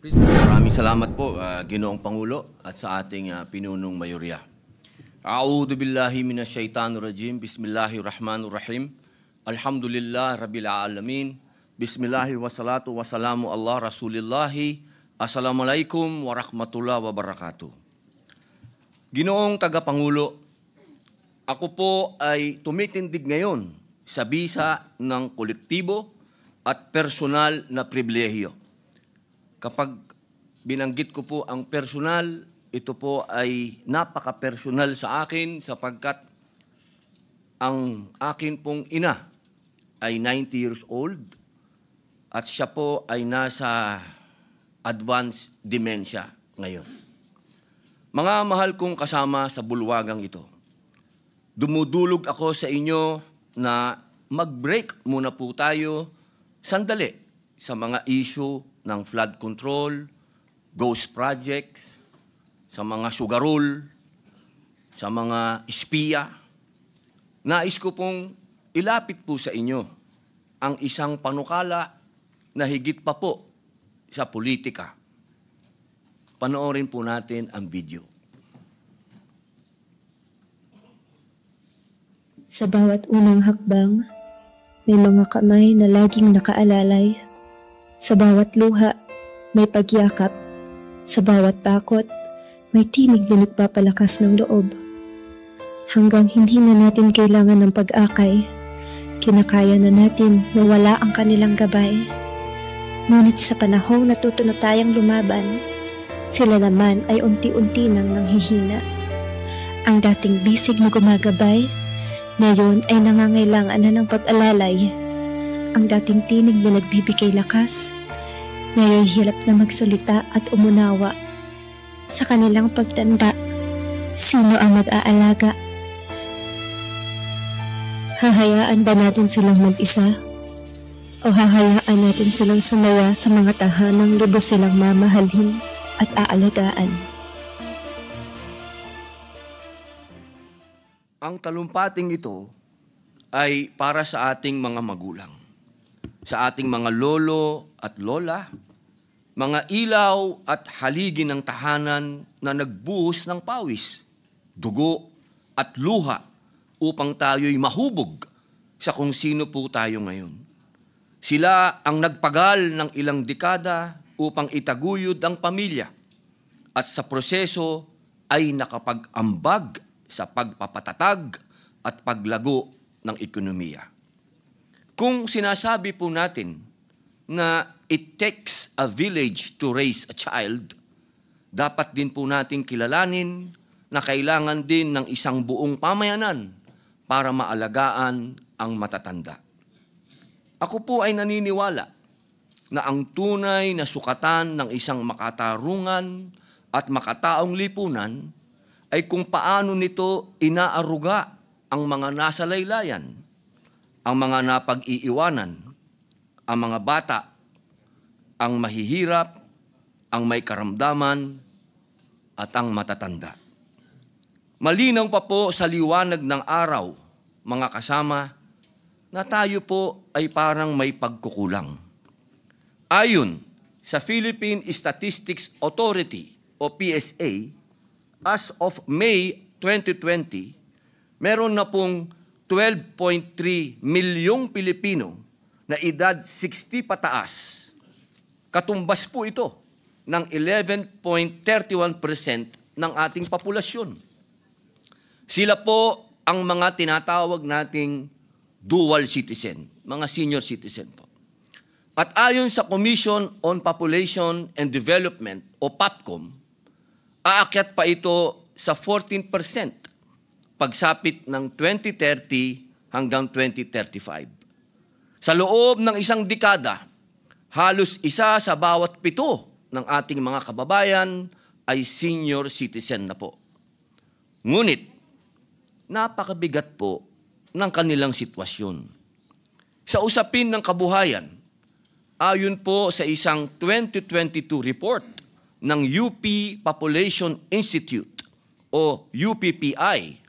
Maraming salamat po, Ginoong Pangulo at sa ating pinunong mayorya. A'udhu billahi minasyaitanir rajim. Bismillahirrahmanirrahim. Alhamdulillah rabbil alamin. Bismillahi wassalatu wassalamu ala rasulillahi. Assalamualaikum warahmatullahi wabarakatuh. Ginoong Tagapangulo, ako po ay tumitindig ngayon sa bisa ng kolektibo at personal na pribilehiyo. Kapag binanggit ko po ang personal, ito po ay napaka-personal sa akin sapagkat ang akin pong ina ay 90 years old at siya po ay nasa advanced dementia ngayon. Mga mahal kong kasama sa bulwagang ito, dumudulog ako sa inyo na mag-break muna po tayo sandali sa mga issue ng flood control, ghost projects, sa mga sugarol, sa mga espiya. Nais ko pong ilapit po sa inyo ang isang panukala na higit pa po sa politika. Panoorin po natin ang video. Sa bawat unang hakbang, may mga kamay na laging nakaalalay. Sa bawat luha, may pagyakap. Sa bawat takot, may tinig na nagpapalakas ng loob. Hanggang hindi na natin kailangan ng pag-akay, kinakaya na natin na wala ang kanilang gabay. Ngunit sa panahong natuto na tayong lumaban, sila naman ay unti-unti nang nanghihina. Ang dating bisig na gumagabay, ngayon ay nangangailangan na ng pag-alalay. Ang dating tinig na nagbibigay lakas, ngayon hirap na magsalita at umunawa. Sa kanilang pagtanda, sino ang mag-aalaga? Hahayaan ba natin silang mag-isa? O hahayaan natin silang sumaya sa mga tahanang lubos silang mamahalin at aalagaan? Ang talumpating ito ay para sa ating mga magulang, sa ating mga lolo at lola, mga ilaw at haligi ng tahanan na nagbuhos ng pawis, dugo at luha upang tayo'y mahubog sa kung sino po tayo ngayon. Sila ang nagpagal ng ilang dekada upang itaguyod ang pamilya at sa proseso ay nakapag-ambag sa pagpapatatag at paglago ng ekonomiya. Kung sinasabi po natin na it takes a village to raise a child, dapat din po natin kilalanin na kailangan din ng isang buong pamayanan para maalagaan ang matatanda. Ako po ay naniniwala na ang tunay na sukatan ng isang makatarungan at makataong lipunan ay kung paano nito inaaruga ang mga nasa laylayan, ang mga napag-iiwanan, ang mga bata, ang mahihirap, ang may karamdaman, at ang matatanda. Malinaw pa po sa liwanag ng araw, mga kasama, na tayo po ay parang may pagkukulang. Ayon sa Philippine Statistics Authority o PSA, as of May 2020, meron na pong 12.3 milyong Pilipino na edad 60 pataas. Katumbas po ito ng 11.31% ng ating populasyon. Sila po ang mga tinatawag nating dual citizen, mga senior citizen po. At ayon sa Commission on Population and Development o PAPCOM, aakyat pa ito sa 14% pagsapit ng 2030 hanggang 2035. Sa loob ng isang dekada, halos isa sa bawat 7 ng ating mga kababayan ay senior citizen na po. Ngunit, napakabigat po ng kanilang sitwasyon. Sa usapin ng kabuhayan, ayon po sa isang 2022 report ng UP Population Institute o UPPI,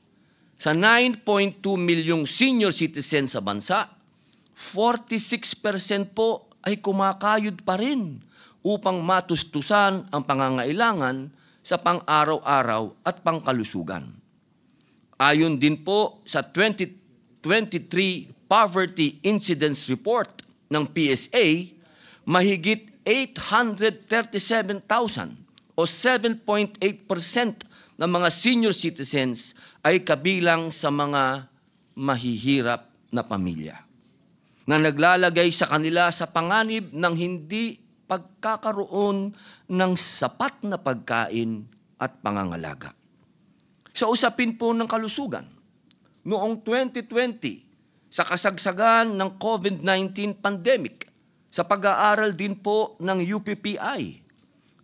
sa 9.2 milyong senior citizen sa bansa, 46% po ay kumakayod pa rin upang matustusan ang pangangailangan sa pang-araw-araw at pangkalusugan. Ayon din po sa 2023 Poverty Incidence Report ng PSA, mahigit 837,000 o 7.8% ng mga senior citizens ay kabilang sa mga mahihirap na pamilya na naglalagay sa kanila sa panganib ng hindi pagkakaroon ng sapat na pagkain at pangangalaga. Sa usapin po ng kalusugan, noong 2020, sa kasagsagan ng COVID-19 pandemic, sa pag-aaral din po ng UPPI,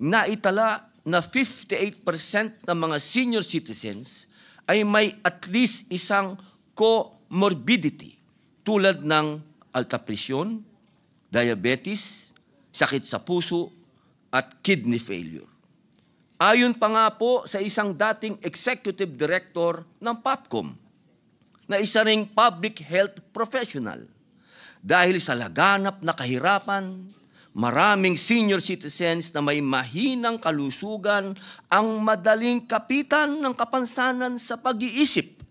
naitala na 58% ng mga senior citizens ay may at least isang comorbidity tulad ng alta presyon, diabetes, sakit sa puso, at kidney failure. Ayon pa nga po sa isang dating executive director ng POPCOM, na isa ring public health professional, dahil sa laganap na kahirapan, maraming senior citizens na may mahinang kalusugan ang madaling kapitan ng kapansanan sa pag-iisip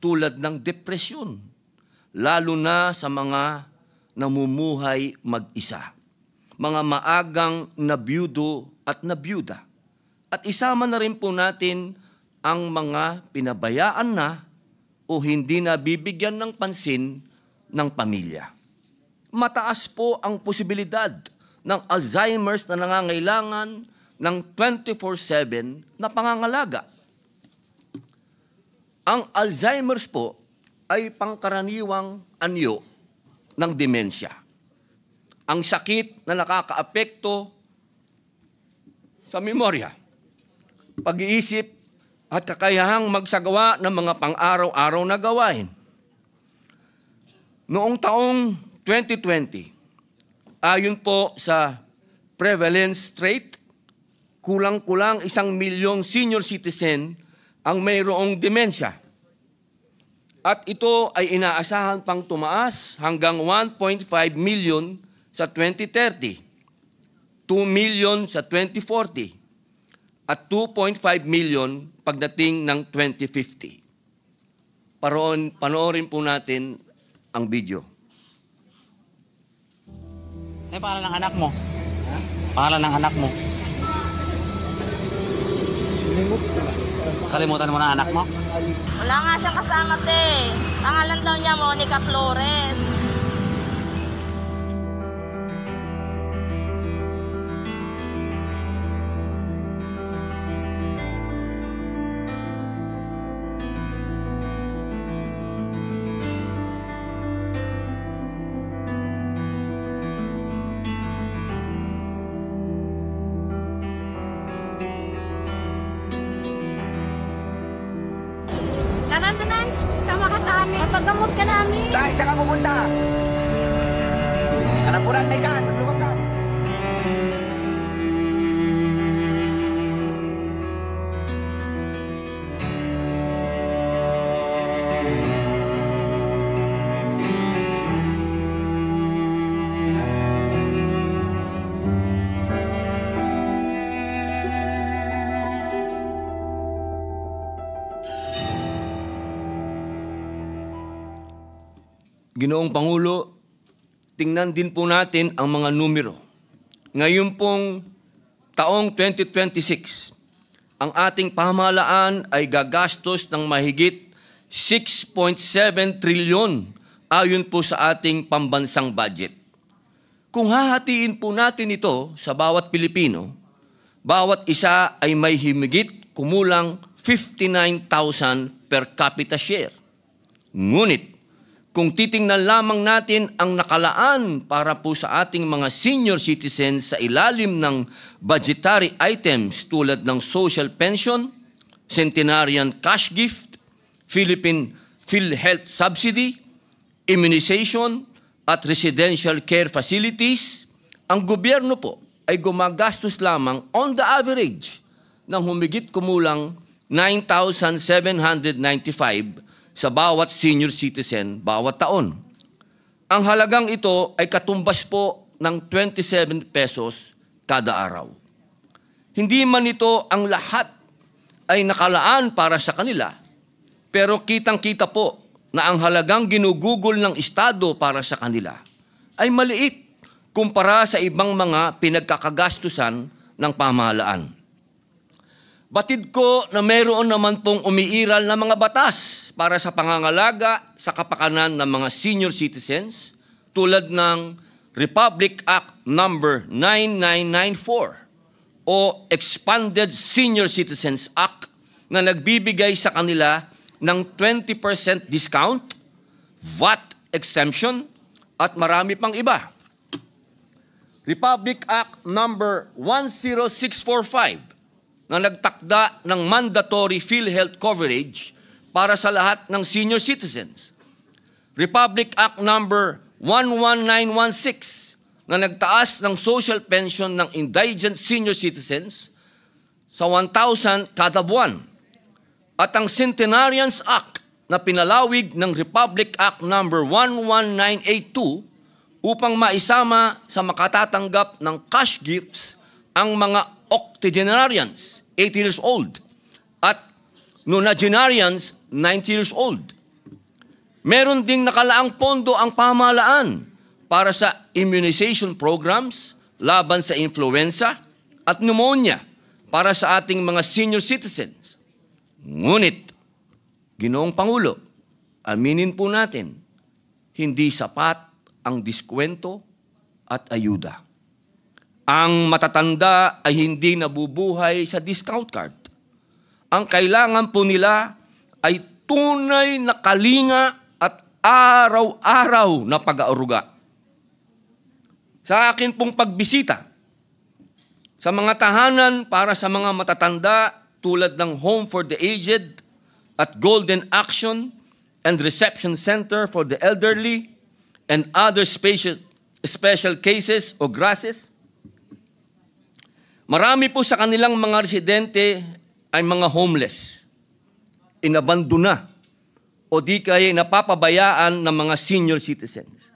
tulad ng depresyon, lalo na sa mga namumuhay mag-isa, mga maagang nabiyudo at nabiyuda. At isama na rin po natin ang mga pinabayaan na o hindi na bibigyan ng pansin ng pamilya. Mataas po ang posibilidad ng Alzheimer's na nangangailangan ng 24/7 na pangangalaga. Ang Alzheimer's po ay pangkaraniwang anyo ng demensya. Ang sakit na nakakaapekto sa memorya, pag-iisip at kakayahang magsagawa ng mga pang-araw-araw na gawain. Noong taong 2020, ayon po sa prevalence rate, kulang-kulang 1 milyong senior citizen ang mayroong demensya. At ito ay inaasahan pang tumaas hanggang 1.5 million sa 2030, 2 million sa 2040, at 2.5 million pagdating ng 2050. Panoorin po natin ang video. Eh, pangalan ng anak mo? Pangalan ng anak mo? Kalimutan mo na anak mo? Wala nga siyang kasama, te. Pangalan daw niya, Monica Flores. Tanan, sama ka sa amin. Paggamot ka namin. Dahil saan ka pupunta? Kanapuran may kan, maglugog ka. Ginoong Pangulo, tingnan din po natin ang mga numero. Ngayon pong taong 2026, ang ating pamahalaan ay gagastos ng mahigit 6.7 trilyon ayon po sa ating pambansang budget. Kung hahatiin po natin ito sa bawat Pilipino, bawat isa ay may himigit kumulang 59,000 per capita share. Ngunit, kung titingnan lamang natin ang nakalaan para po sa ating mga senior citizens sa ilalim ng budgetary items tulad ng social pension, centenarian cash gift, Philippine PhilHealth subsidy, immunization at residential care facilities, ang gobyerno po ay gumagastos lamang on the average ng humigit kumulang 9,795 sa bawat senior citizen bawat taon. Ang halagang ito ay katumbas po ng 27 pesos kada araw. Hindi man ito ang lahat ay nakalaan para sa kanila, pero kitang-kita po na ang halagang ginugugol ng Estado para sa kanila ay maliit kumpara sa ibang mga pinagkakagastusan ng pamahalaan. Batid ko na mayroon naman pong umiiral na mga batas para sa pangangalaga sa kapakanan ng mga senior citizens tulad ng Republic Act Number 9994 o Expanded Senior Citizens Act na nagbibigay sa kanila ng 20% discount, VAT exemption, at marami pang iba. Republic Act Number 10645 na nagtakda ng mandatory PhilHealth coverage para sa lahat ng senior citizens. Republic Act Number 11916 na nagtaas ng social pension ng indigent senior citizens sa 1,000 kada buwan. At ang Centenarians Act na pinalawig ng Republic Act Number 11982 upang maisama sa makatatanggap ng cash gifts ang mga octogenarians, 80 years old, at nonagenarians, 90 years old. Meron ding nakalaang pondo ang pamahalaan para sa immunization programs laban sa influenza at pneumonia para sa ating mga senior citizens. Ngunit, Ginoong Pangulo, aminin po natin, hindi sapat ang diskwento at ayuda. Ang matatanda ay hindi nabubuhay sa discount card. Ang kailangan po nila ay tunay na kalinga at araw-araw na pag-aaruga. Sa akin pong pagbisita sa mga tahanan para sa mga matatanda tulad ng Home for the Aged at Golden Action and Reception Center for the Elderly and other special cases o GRACES, marami po sa kanilang mga residente ay mga homeless, inabandona o di kaya napapabayaan ng mga senior citizens.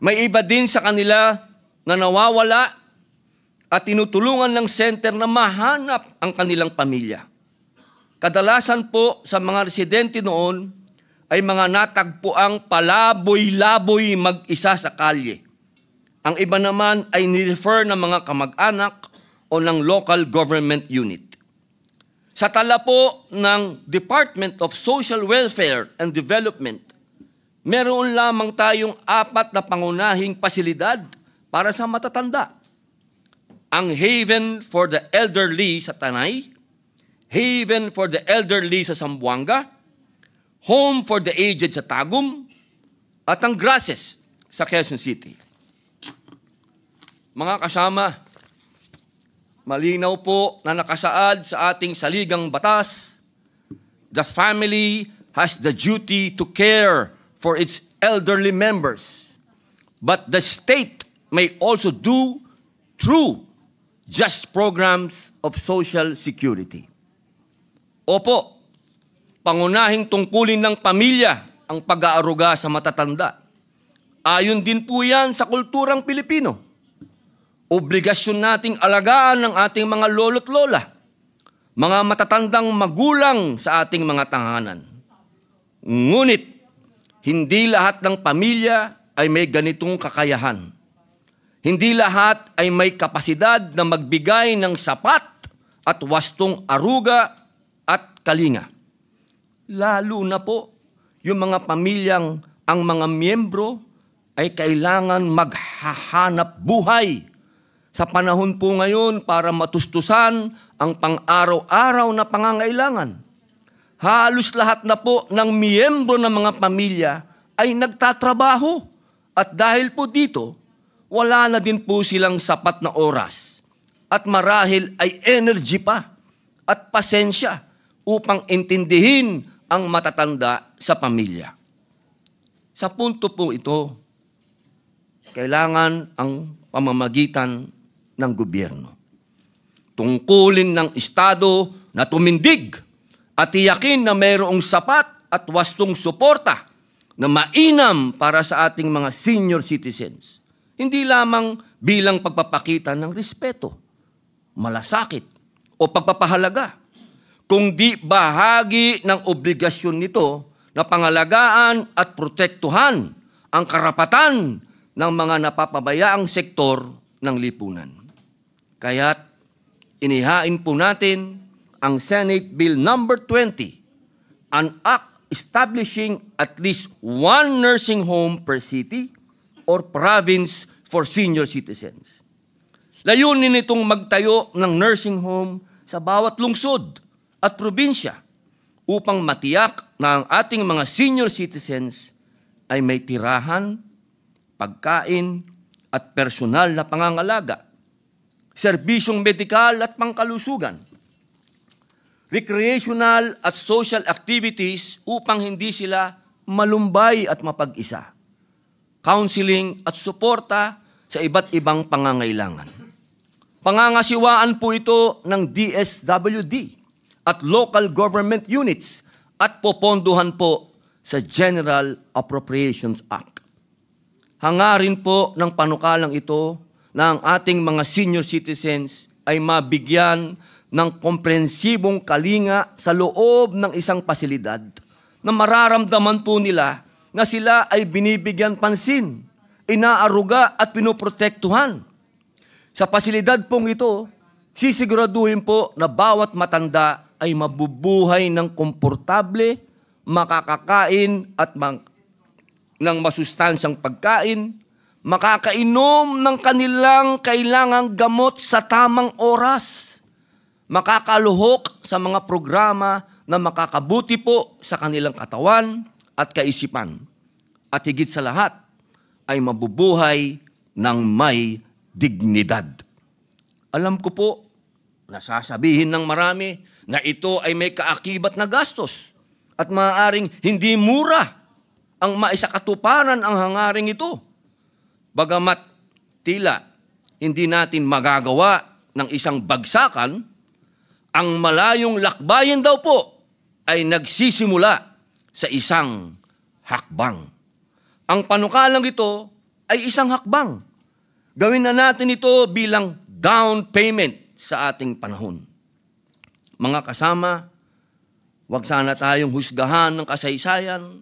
May iba din sa kanila na nawawala at tinutulungan ng center na mahanap ang kanilang pamilya. Kadalasan po sa mga residente noon ay mga natagpuang palaboy-laboy mag-isa sa kalye. Ang iba naman ay nirefer ng mga kamag-anak o ng local government unit. Sa tala po ng Department of Social Welfare and Development, meron lamang tayong 4 na pangunahing pasilidad para sa matatanda. Ang Haven for the Elderly sa Tanay, Haven for the Elderly sa Zamboanga, Home for the Aged sa Tagum, at ang GRACES sa Quezon City. Mga kasama, malinaw po na nakasaad sa ating saligang batas, the family has the duty to care for its elderly members, but the state may also do through just programs of social security. Opo, pangunahing tungkulin ng pamilya ang pag-aaruga sa matatanda. Ayon din po yan sa kulturang Pilipino. Obligasyon nating alagaan ng ating mga lolo't lola, mga matatandang magulang sa ating mga tahanan. Ngunit, hindi lahat ng pamilya ay may ganitong kakayahan. Hindi lahat ay may kapasidad na magbigay ng sapat at wastong aruga at kalinga. Lalo na po yung mga pamilyang ang mga miyembro ay kailangan maghahanap buhay sa panahon po ngayon para matustusan ang pang-araw-araw na pangangailangan. Halos lahat na po ng miyembro ng mga pamilya ay nagtatrabaho at dahil po dito, wala na din po silang sapat na oras at marahil ay energy pa at pasensya upang intindihin ang matatanda sa pamilya. Sa punto po ito, kailangan ang pamamagitan ng gobyerno. Tungkulin ng Estado na tumindig at tiyakin na mayroong sapat at wastong suporta na mainam para sa ating mga senior citizens. hindi lamang bilang pagpapakita ng respeto, malasakit o pagpapahalaga, kundi bahagi ng obligasyon nito na pangalagaan at protektuhan ang karapatan ng mga napapabayaang sektor ng lipunan. Kaya't inihain po natin ang Senate Bill number 20, an act establishing at least one nursing home per city or province for senior citizens. Layunin nitong magtayo ng nursing home sa bawat lungsod at probinsya upang matiyak na ang ating mga senior citizens ay may tirahan, pagkain at personal na pangangalaga, serbisyong medikal at pangkalusugan, recreational at social activities upang hindi sila malumbay at mapag-isa, counseling at suporta sa iba't ibang pangangailangan. Pangangasiwaan po ito ng DSWD at local government units at popondohan po sa General Appropriations Act. Hangarin po ng panukalang ito na ang ating mga senior citizens ay mabigyan ng komprehensibong kalinga sa loob ng isang pasilidad na mararamdaman po nila na sila ay binibigyan pansin, inaaruga at pinoprotektuhan. Sa pasilidad pong ito, sisiguraduhin po na bawat matanda ay mabubuhay ng komportable, makakakain at ng masustansyang pagkain, makakainom ng kanilang kailangang gamot sa tamang oras, makakaluhok sa mga programa na makakabuti po sa kanilang katawan at kaisipan, at higit sa lahat ay mabubuhay ng may dignidad. Alam ko po, nasasabihin ng marami na ito ay may kaakibat na gastos at maaaring hindi mura ang maisakatuparan ang hangaring ito. Bagamat tila hindi natin magagawa ng isang bagsakan, ang malayong lakbayin daw po ay nagsisimula sa isang hakbang. Ang panukalang ito ay isang hakbang. Gawin na natin ito bilang down payment sa ating panahon. Mga kasama, huwag sana tayong husgahan ng kasaysayan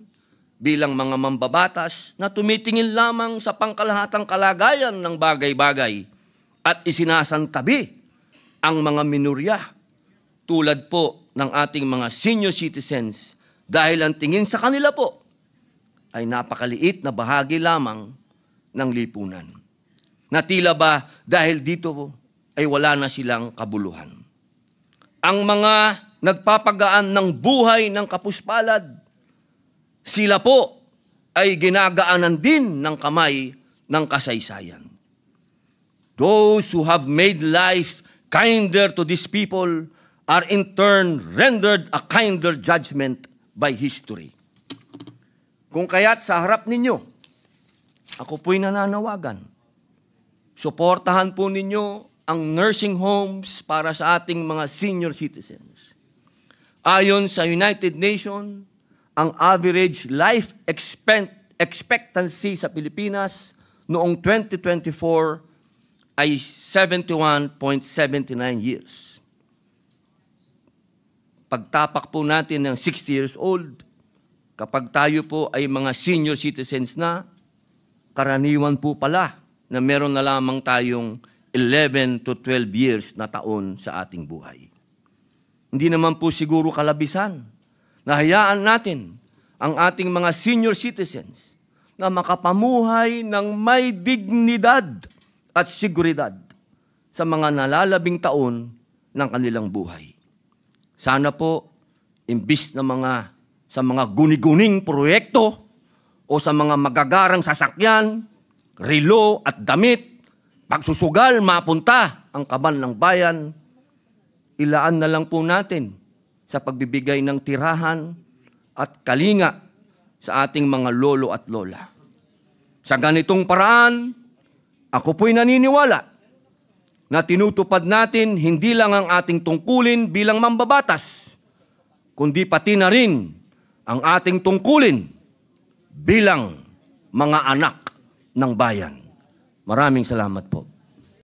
bilang mga mambabatas na tumitingin lamang sa pangkalahatang kalagayan ng bagay-bagay at isinasantabi ang mga minorya tulad po ng ating mga senior citizens dahil ang tingin sa kanila po ay napakaliit na bahagi lamang ng lipunan. Na tila ba dahil dito ay wala na silang kabuluhan. Ang mga nagpapagaan ng buhay ng kapuspalad, sila po ay ginagaanan din ng kamay ng kasaysayan. Those who have made life kinder to these people are in turn rendered a kinder judgment by history. Kung kaya't sa harap ninyo, ako po'y nananawagan. Suportahan po ninyo ang nursing homes para sa ating mga senior citizens. Ayon sa United Nations, ang average life expectancy sa Pilipinas noong 2024 ay 71.79 years. Pagtapak po natin ng 60 years old, kapag tayo po ay mga senior citizens na, karaniwan po pala na meron na lamang tayong 11 to 12 years na taon sa ating buhay. Hindi naman po siguro kalabisan na hayaan natin ang ating mga senior citizens na makapamuhay ng may dignidad at seguridad sa mga nalalabing taon ng kanilang buhay. Sana po, imbis na sa mga guni-guning proyekto o sa mga magagarang sasakyan, relo at damit, pagsusugal mapunta ang kaban ng bayan, ilaan na lang po natin sa pagbibigay ng tirahan at kalinga sa ating mga lolo at lola. Sa ganitong paraan, ako po'y naniniwala na tinutupad natin hindi lang ang ating tungkulin bilang mambabatas, kundi pati na rin ang ating tungkulin bilang mga anak ng bayan. Maraming salamat po.